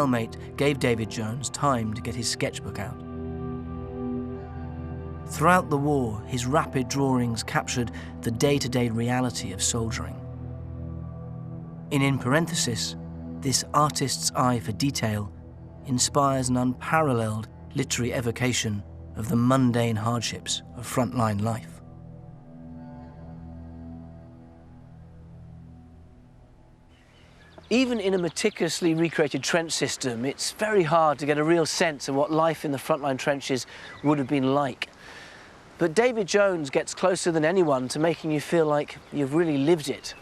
cellmate gave David Jones time to get his sketchbook out. Throughout the war, his rapid drawings captured the day-to-day reality of soldiering. In Parenthesis, this artist's eye for detail inspires an unparalleled literary evocation of the mundane hardships of frontline life. Even in a meticulously recreated trench system, it's very hard to get a real sense of what life in the frontline trenches would have been like. But David Jones gets closer than anyone to making you feel like you've really lived it.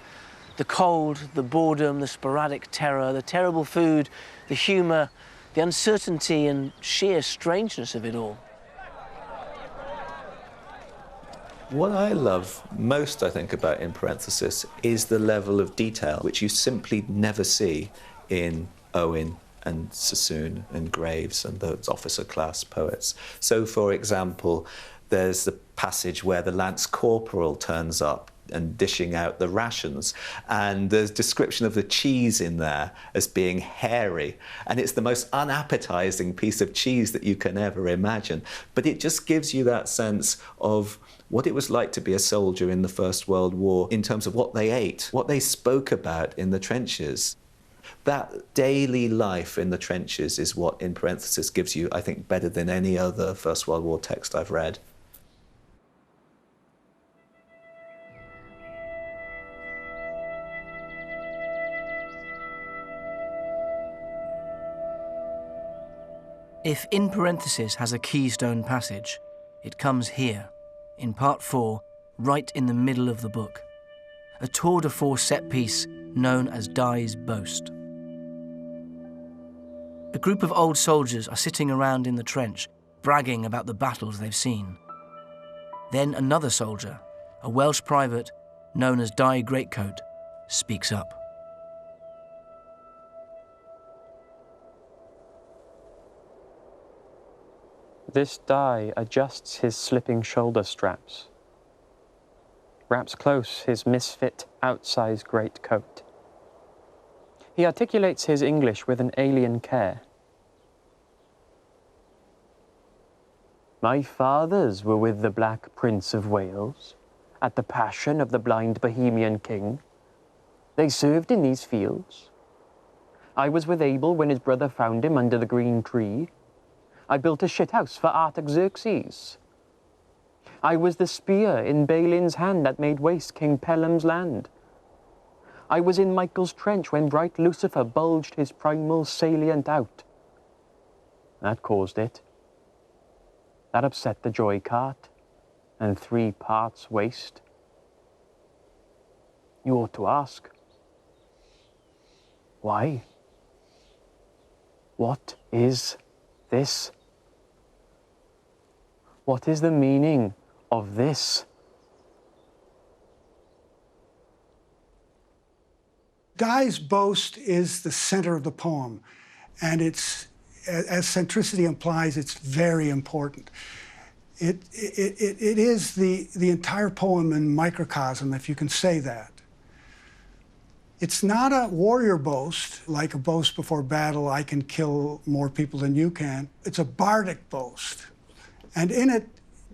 The cold, the boredom, the sporadic terror, the terrible food, the humour, the uncertainty and sheer strangeness of it all. What I love most, I think, about In Parenthesis is the level of detail which you simply never see in Owen and Sassoon and Graves and those officer class poets. So, for example, there's the passage where the lance corporal turns up and dishing out the rations, and there's description of the cheese in there as being hairy, and it's the most unappetizing piece of cheese that you can ever imagine. But it just gives you that sense of what it was like to be a soldier in the First World War in terms of what they ate, what they spoke about in the trenches. That daily life in the trenches is what In Parenthesis gives you, I think, better than any other First World War text I've read. If In Parenthesis has a keystone passage, it comes here, in part 4, right in the middle of the book. A tour de force set piece known as Die's Boast. A group of old soldiers are sitting around in the trench, bragging about the battles they've seen. Then another soldier, a Welsh private known as Die Greatcoat, speaks up. This Die adjusts his slipping shoulder straps, wraps close his misfit, outsized greatcoat. He articulates his English with an alien care. My fathers were with the Black Prince of Wales, at the passion of the blind Bohemian king. They served in these fields. I was with Abel when his brother found him under the green tree. I built a shithouse for Artaxerxes. I was the spear in Balin's hand that made waste King Pelham's land. I was in Michael's trench when bright Lucifer bulged his primal salient out. That caused it. That upset the joy cart, and 3 parts waste. You ought to ask, why? What is this? What is the meaning of this? Die's Boast is the center of the poem, and it's, as centricity implies, it's very important. It is the entire poem in microcosm, if you can say that. It's not a warrior boast, like a boast before battle, I can kill more people than you can. It's a bardic boast. And in it,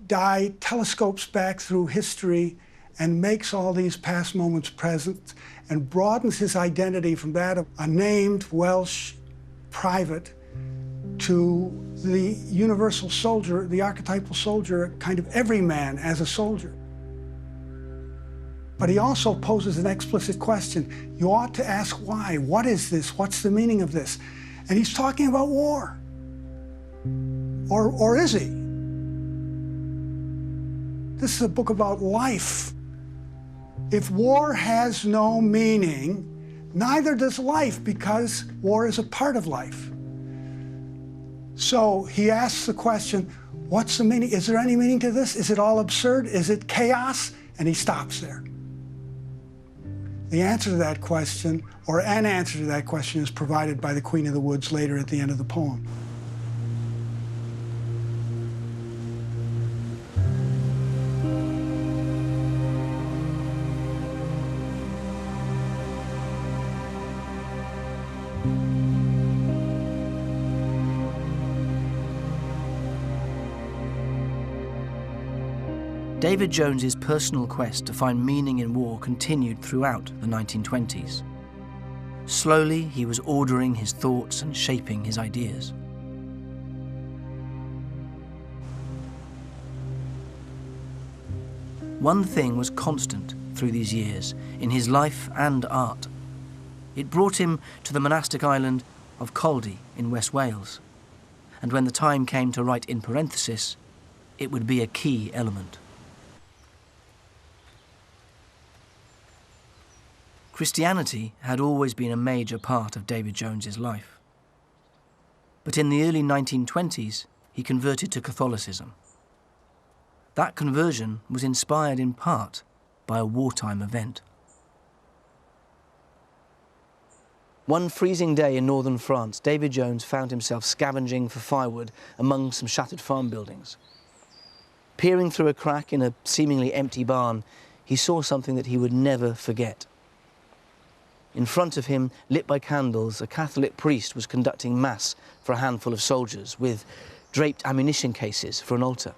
Die telescopes back through history and makes all these past moments present and broadens his identity from that of a named Welsh private to the universal soldier, the archetypal soldier, kind of everyman as a soldier. But he also poses an explicit question. You ought to ask why. What is this? What's the meaning of this? And he's talking about war. Or is he? This is a book about life. If war has no meaning, neither does life, because war is a part of life. So he asks the question, what's the meaning? Is there any meaning to this? Is it all absurd? Is it chaos? And he stops there. The answer to that question, or an answer to that question, is provided by the Queen of the Woods later at the end of the poem. David Jones's personal quest to find meaning in war continued throughout the 1920s. Slowly, he was ordering his thoughts and shaping his ideas. One thing was constant through these years, in his life and art. It brought him to the monastic island of Caldy in West Wales, and when the time came to write in parenthesis, it would be a key element. Christianity had always been a major part of David Jones's life. But in the early 1920s, he converted to Catholicism. That conversion was inspired in part by a wartime event. One freezing day in northern France, David Jones found himself scavenging for firewood among some shattered farm buildings. Peering through a crack in a seemingly empty barn, he saw something that he would never forget. In front of him, lit by candles, a Catholic priest was conducting mass for a handful of soldiers with draped ammunition cases for an altar.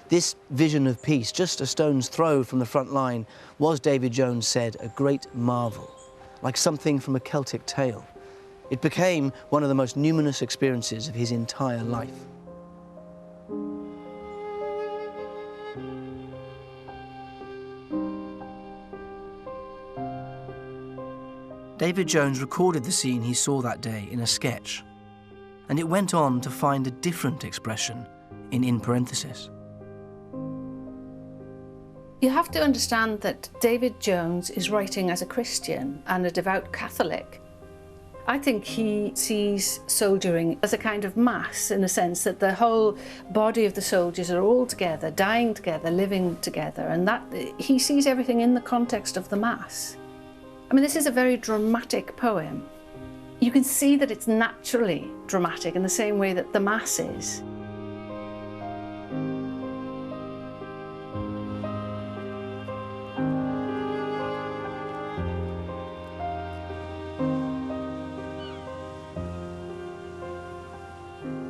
This vision of peace, just a stone's throw from the front line, was, David Jones said, a great marvel, like something from a Celtic tale. It became one of the most numinous experiences of his entire life. David Jones recorded the scene he saw that day in a sketch, and it went on to find a different expression in parenthesis. You have to understand that David Jones is writing as a Christian and a devout Catholic. I think he sees soldiering as a kind of mass, in a sense that the whole body of the soldiers are all together, dying together, living together, and that he sees everything in the context of the mass. I mean, this is a very dramatic poem. You can see that it's naturally dramatic in the same way that the mass is.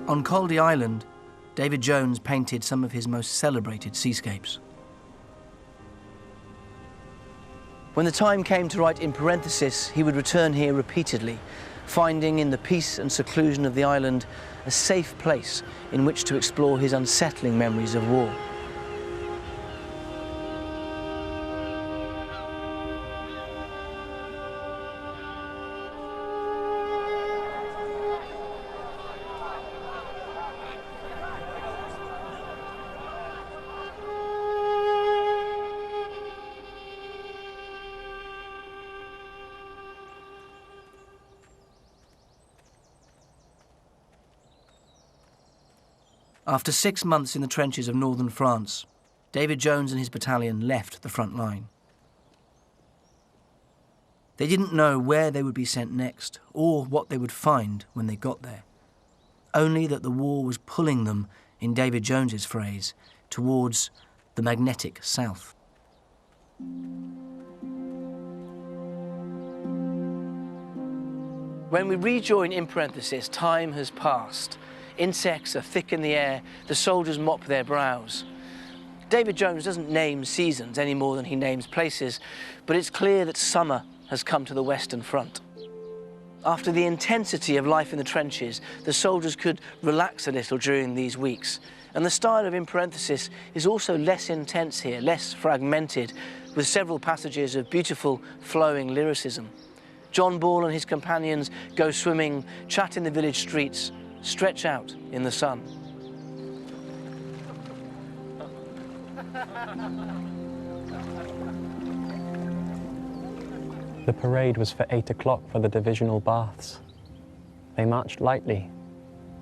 On Caldy Island, David Jones painted some of his most celebrated seascapes. When the time came to write in parenthesis, he would return here repeatedly, finding in the peace and seclusion of the island a safe place in which to explore his unsettling memories of war. After 6 months in the trenches of northern France, David Jones and his battalion left the front line. They didn't know where they would be sent next or what they would find when they got there, only that the war was pulling them, in David Jones's phrase, towards the magnetic south. When we rejoin in parenthesis, time has passed. Insects are thick in the air, the soldiers mop their brows. David Jones doesn't name seasons any more than he names places, but it's clear that summer has come to the Western Front. After the intensity of life in the trenches, the soldiers could relax a little during these weeks, and the style of in parenthesis is also less intense here, less fragmented, with several passages of beautiful, flowing lyricism. John Ball and his companions go swimming, chat in the village streets, stretch out in the sun. The parade was for 8 o'clock for the divisional baths. They marched lightly,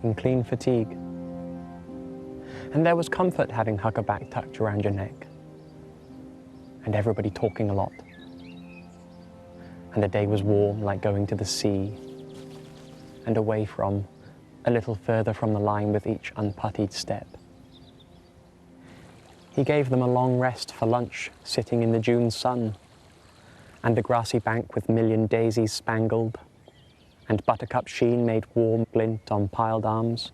in clean fatigue. And there was comfort having huckaback tucked around your neck. And everybody talking a lot. And the day was warm, like going to the sea, and away from, a little further from the line with each unputtied step. He gave them a long rest for lunch, sitting in the June sun, and a grassy bank with million daisies spangled, and buttercup sheen made warm glint on piled arms.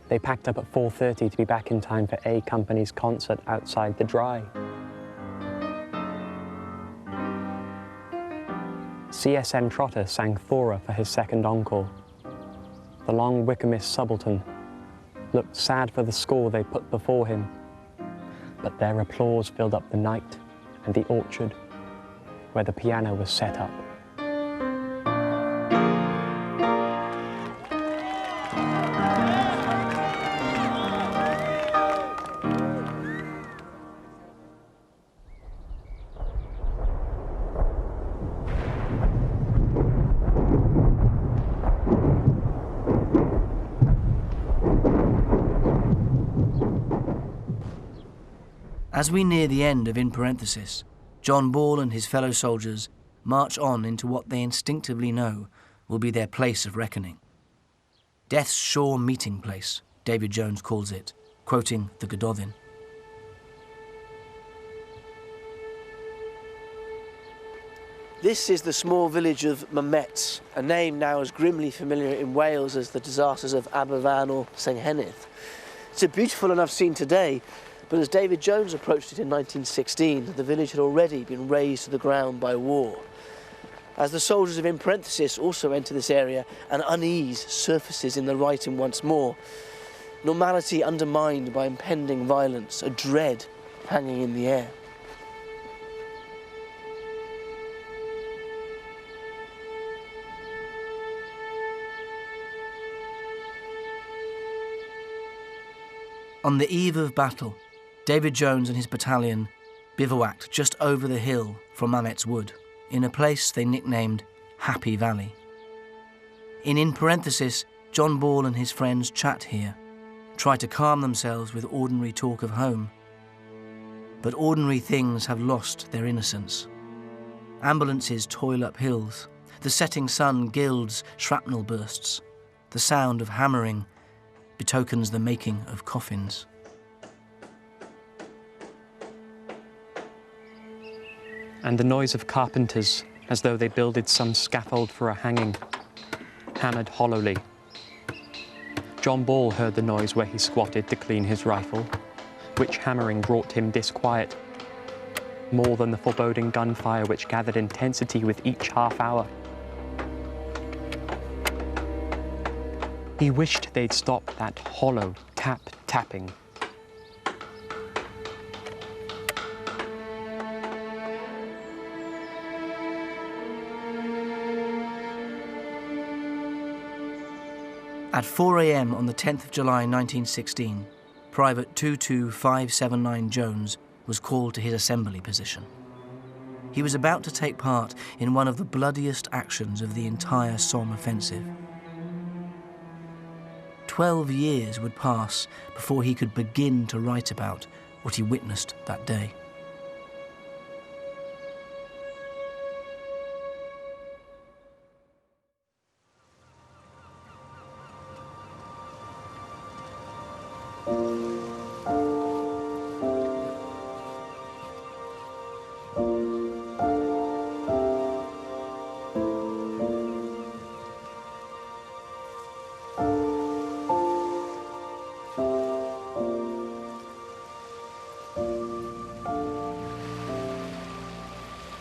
They packed up at 4:30 to be back in time for A Company's concert outside the Dry. CSM Trotter sang Thora for his second encore. The long Wykehamist subaltern looked sad for the score they put before him, but their applause filled up the night and the orchard where the piano was set up. As we near the end of In Parenthesis, John Ball and his fellow soldiers march on into what they instinctively know will be their place of reckoning. Death's sure meeting place, David Jones calls it, quoting the Gododin. This is the small village of Mamet, a name now as grimly familiar in Wales as the disasters of Aberfan or Senghennydd. It's a beautiful enough scene today, but as David Jones approached it in 1916, the village had already been razed to the ground by war. As the soldiers of In Parenthesis also enter this area, an unease surfaces in the writing once more. Normality undermined by impending violence, a dread hanging in the air. On the eve of battle, David Jones and his battalion bivouacked just over the hill from Mamet's Wood, in a place they nicknamed Happy Valley. In Parenthesis, John Ball and his friends chat here, try to calm themselves with ordinary talk of home. But ordinary things have lost their innocence. Ambulances toil up hills, the setting sun gilds shrapnel bursts, the sound of hammering betokens the making of coffins. And the noise of carpenters, as though they builded some scaffold for a hanging, hammered hollowly. John Ball heard the noise where he squatted to clean his rifle, which hammering brought him disquiet, more than the foreboding gunfire which gathered intensity with each half hour. He wished they'd stop that hollow tapping. At 4 a.m. on the 10th of July 1916, Private 22579 Jones was called to his assembly position. He was about to take part in one of the bloodiest actions of the entire Somme offensive. 12 years would pass before he could begin to write about what he witnessed that day.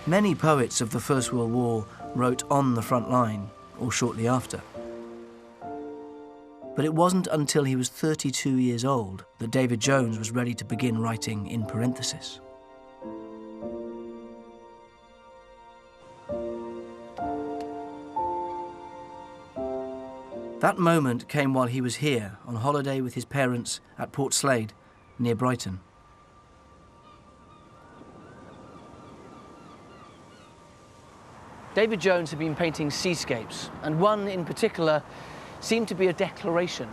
Many poets of the First World War wrote on the front line or shortly after. But it wasn't until he was 32 years old that David Jones was ready to begin writing In Parenthesis. That moment came while he was here on holiday with his parents at Port Slade, near Brighton. David Jones had been painting seascapes, and one in particular seemed to be a declaration.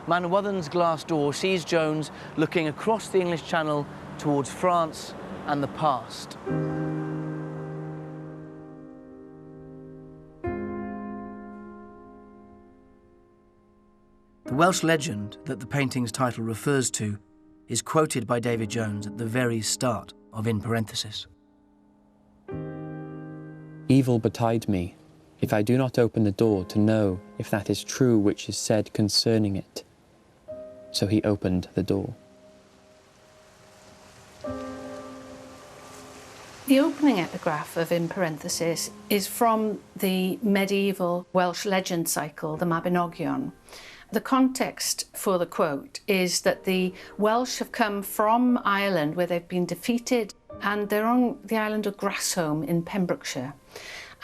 Manawathan's glass door sees Jones looking across the English Channel towards France and the past. The Welsh legend that the painting's title refers to is quoted by David Jones at the very start of In Parenthesis. Evil betide me, if I do not open the door to know if that is true which is said concerning it. So he opened the door. The opening epigraph of In Parenthesis is from the medieval Welsh legend cycle, the Mabinogion. The context for the quote is that the Welsh have come from Ireland where they've been defeated, and they're on the island of Grasholm in Pembrokeshire.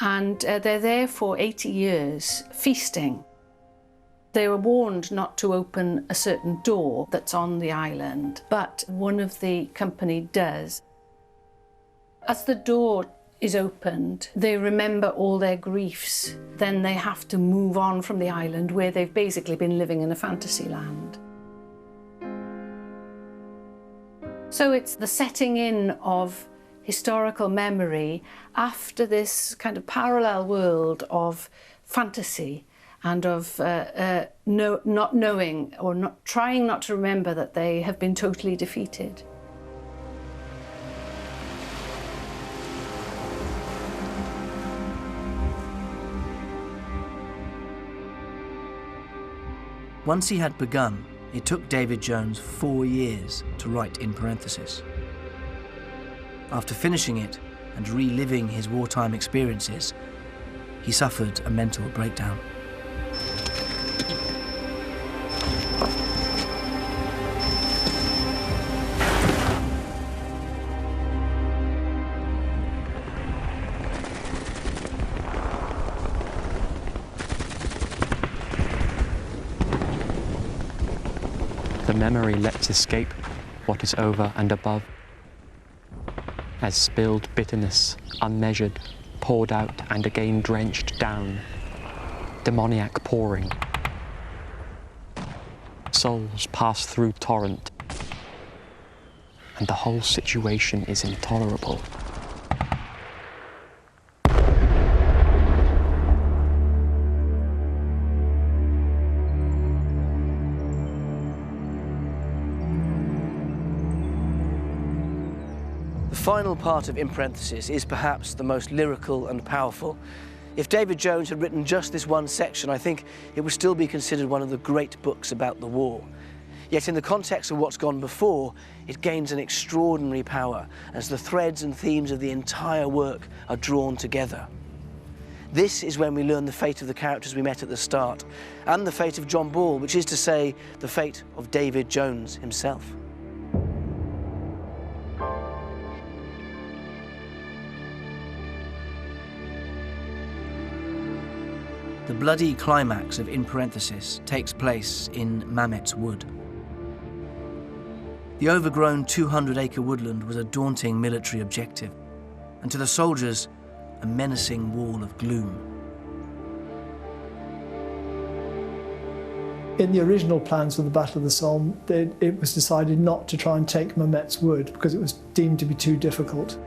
And they're there for 80 years feasting. They were warned not to open a certain door that's on the island, but one of the company does. As the door is opened, they remember all their griefs. Then they have to move on from the island where they've basically been living in a fantasy land. So it's the setting in of historical memory after this kind of parallel world of fantasy and of not knowing or not trying not to remember that they have been totally defeated. Once he had begun, it took David Jones 4 years to write In Parenthesis. After finishing it and reliving his wartime experiences, he suffered a mental breakdown. The memory lets escape what is over and above, as spilled bitterness, unmeasured, poured out and again drenched down, demoniac pouring. Souls pass through torrent, and the whole situation is intolerable. The final part of In Parenthesis is perhaps the most lyrical and powerful. If David Jones had written just this one section, I think it would still be considered one of the great books about the war. Yet in the context of what's gone before, it gains an extraordinary power as the threads and themes of the entire work are drawn together. This is when we learn the fate of the characters we met at the start, and the fate of John Ball, which is to say, the fate of David Jones himself. The bloody climax of In Parenthesis takes place in Mamet's Wood. The overgrown 200-acre woodland was a daunting military objective, and to the soldiers, a menacing wall of gloom. In the original plans for the Battle of the Somme, it was decided not to try and take Mamet's Wood because it was deemed to be too difficult.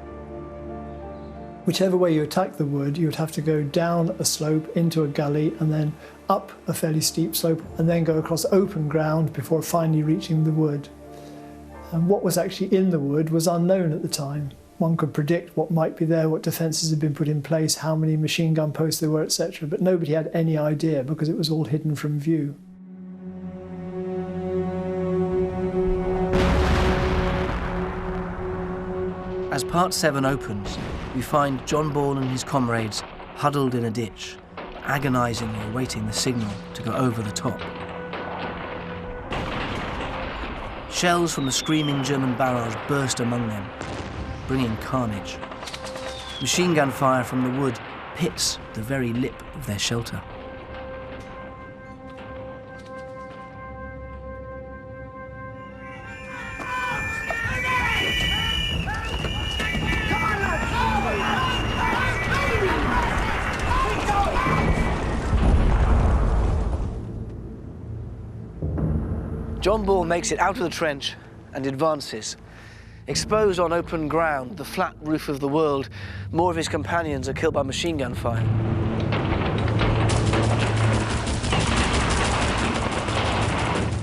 Whichever way you attack the wood, you would have to go down a slope into a gully and then up a fairly steep slope and then go across open ground before finally reaching the wood. And what was actually in the wood was unknown at the time. One could predict what might be there, what defences had been put in place, how many machine gun posts there were, etc. But nobody had any idea because it was all hidden from view. As Part 7 opens, we find John Ball and his comrades huddled in a ditch, agonisingly awaiting the signal to go over the top. Shells from the screaming German barrage burst among them, bringing carnage. Machine gun fire from the wood pits the very lip of their shelter. John Ball makes it out of the trench and advances. Exposed on open ground, the flat roof of the world, more of his companions are killed by machine gun fire.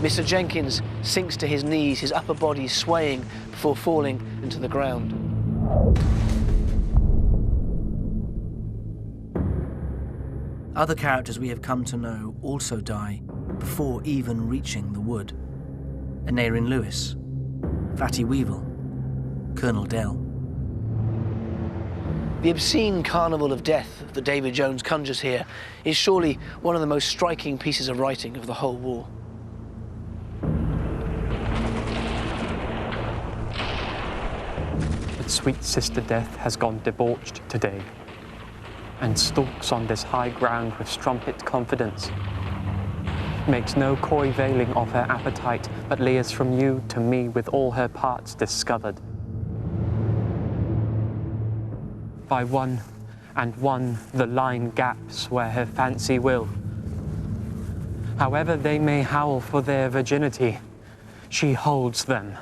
Mr. Jenkins sinks to his knees, his upper body swaying before falling into the ground. Other characters we have come to know also die before even reaching the wood. Aneurin Lewis, Fatty Weevil, Colonel Dell. The obscene carnival of death that David Jones conjures here is surely one of the most striking pieces of writing of the whole war. But sweet sister Death has gone debauched today, and stalks on this high ground with strumpet confidence. Makes no coy veiling of her appetite, but leers from you to me with all her parts discovered. By one and one the line gaps where her fancy will. However they may howl for their virginity, she holds them.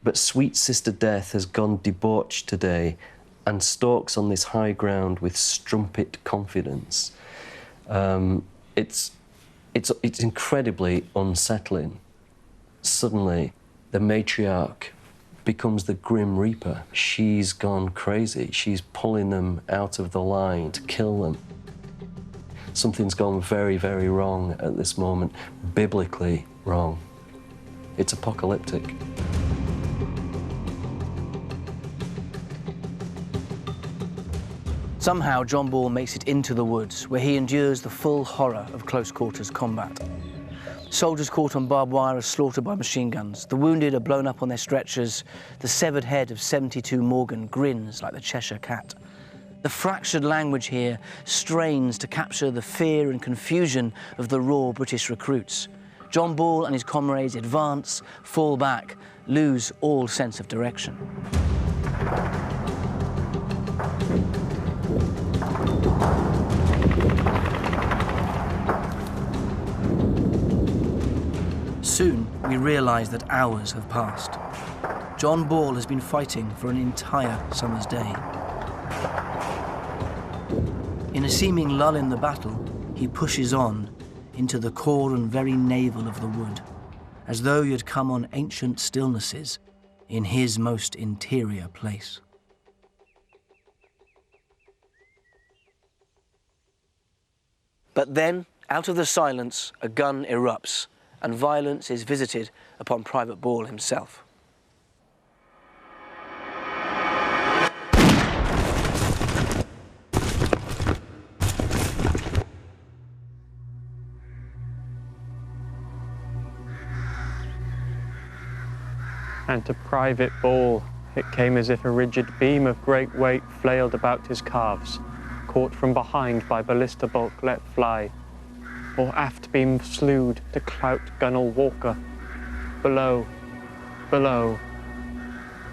But sweet sister Death has gone debauched today and stalks on this high ground with strumpet confidence. It's incredibly unsettling. Suddenly, the matriarch becomes the Grim Reaper. She's gone crazy. She's pulling them out of the line to kill them. Something's gone very, very wrong at this moment, biblically wrong. It's apocalyptic. Somehow, John Ball makes it into the woods, where he endures the full horror of close-quarters combat. Soldiers caught on barbed wire are slaughtered by machine guns. The wounded are blown up on their stretchers. The severed head of 72 Morgan grins like the Cheshire Cat. The fractured language here strains to capture the fear and confusion of the raw British recruits. John Ball and his comrades advance, fall back, lose all sense of direction. Soon, we realise that hours have passed. John Ball has been fighting for an entire summer's day. In a seeming lull in the battle, he pushes on into the core and very navel of the wood, as though he had come on ancient stillnesses in his most interior place. But then, out of the silence, a gun erupts, and violence is visited upon Private Ball himself. And to Private Ball, it came as if a rigid beam of great weight flailed about his calves, caught from behind by ballista bulk let fly, or aft beam slewed to clout gunwale Walker. Below, below,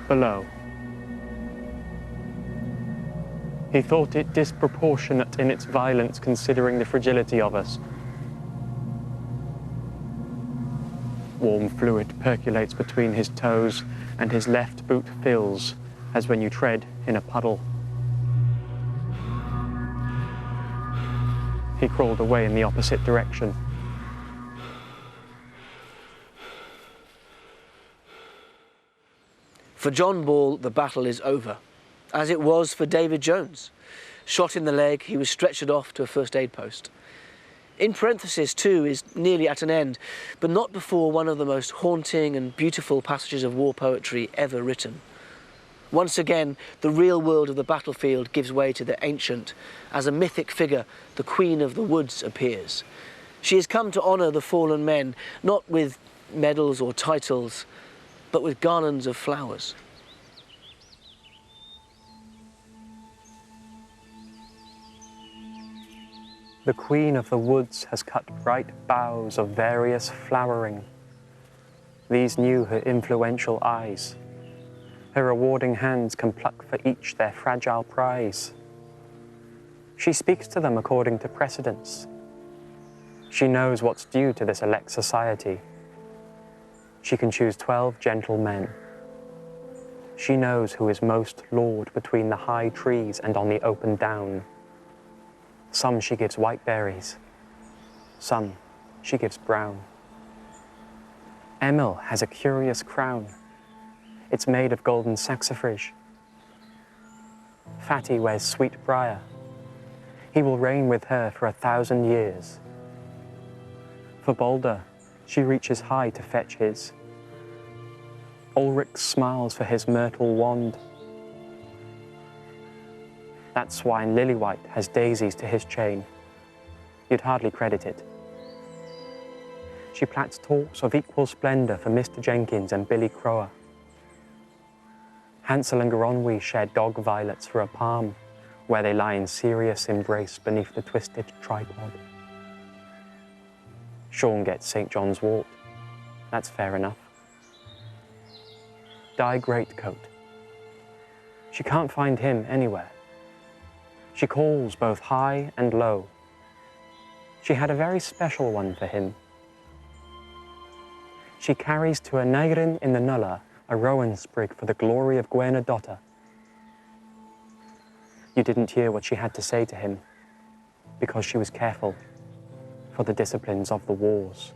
below. He thought it disproportionate in its violence, considering the fragility of us. Warm fluid percolates between his toes, and his left boot fills, as when you tread in a puddle. He crawled away in the opposite direction. For John Ball, the battle is over, as it was for David Jones. Shot in the leg, he was stretchered off to a first aid post. In Parenthesis, too, is nearly at an end, but not before one of the most haunting and beautiful passages of war poetry ever written. Once again, the real world of the battlefield gives way to the ancient. As a mythic figure, the Queen of the Woods appears. She has come to honour the fallen men, not with medals or titles, but with garlands of flowers. The Queen of the Woods has cut bright boughs of various flowering. These knew her influential eyes. Her rewarding hands can pluck for each their fragile prize. She speaks to them according to precedence. She knows what's due to this elect society. She can choose 12 gentle men. She knows who is most lord between the high trees and on the open down. Some she gives white berries, some she gives brown. Emil has a curious crown. It's made of golden saxifrage. Fatty wears sweet briar. He will reign with her for 1,000 years. For Balder, she reaches high to fetch his. Ulrich smiles for his myrtle wand. That swine Lilywhite has daisies to his chain. You'd hardly credit it. She plats talks of equal splendour for Mr. Jenkins and Billy Crower. Hansel and Gronwy share dog violets for a palm, where they lie in serious embrace beneath the twisted tripod. Sean gets St. John's wort. That's fair enough. Dye greatcoat. She can't find him anywhere. She calls both high and low. She had a very special one for him. She carries to a Nairin in the Nulla a rowan sprig for the glory of Gwernadotta. You didn't hear what she had to say to him, because she was careful for the disciplines of the wars.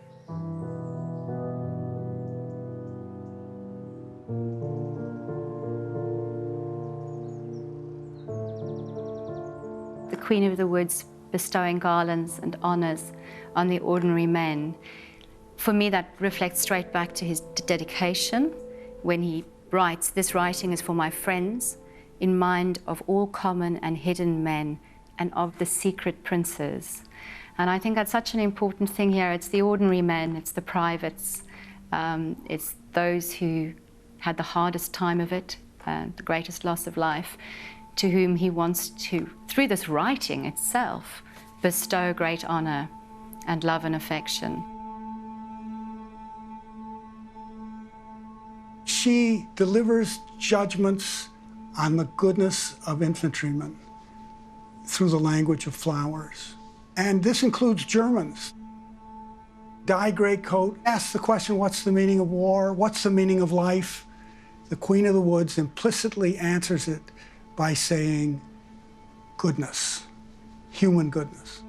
The Queen of the Woods bestowing garlands and honours on the ordinary men. For me, that reflects straight back to his dedication when he writes, "This writing is for my friends, in mind of all common and hidden men, and of the secret princes." And I think that's such an important thing here. It's the ordinary men, it's the privates, it's those who had the hardest time of it, the greatest loss of life, to whom he wants to, through this writing itself, bestow great honour and love and affection. She delivers judgments on the goodness of infantrymen through the language of flowers. And this includes Germans. Dye greatcoat asks the question, what's the meaning of war? What's the meaning of life? The Queen of the Woods implicitly answers it by saying goodness, human goodness.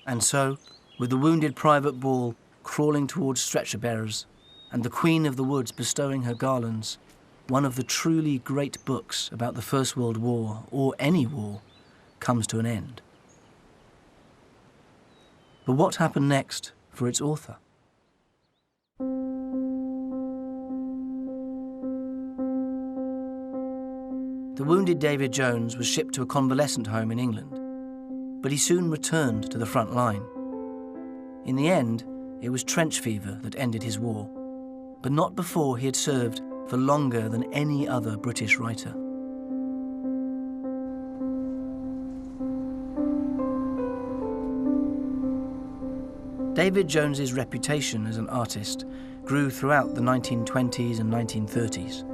And so, with the wounded Private Ball crawling towards stretcher-bearers and the Queen of the Woods bestowing her garlands, one of the truly great books about the First World War, or any war, comes to an end. But what happened next for its author? The wounded David Jones was shipped to a convalescent home in England, but he soon returned to the front line. In the end, it was trench fever that ended his war, but not before he had served for longer than any other British writer. David Jones's reputation as an artist grew throughout the 1920s and 1930s.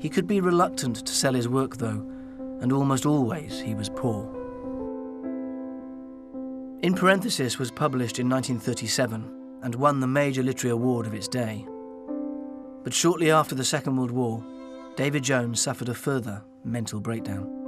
He could be reluctant to sell his work, though, and almost always he was poor. In Parenthesis was published in 1937 and won the major literary award of its day. But shortly after the Second World War, David Jones suffered a further mental breakdown.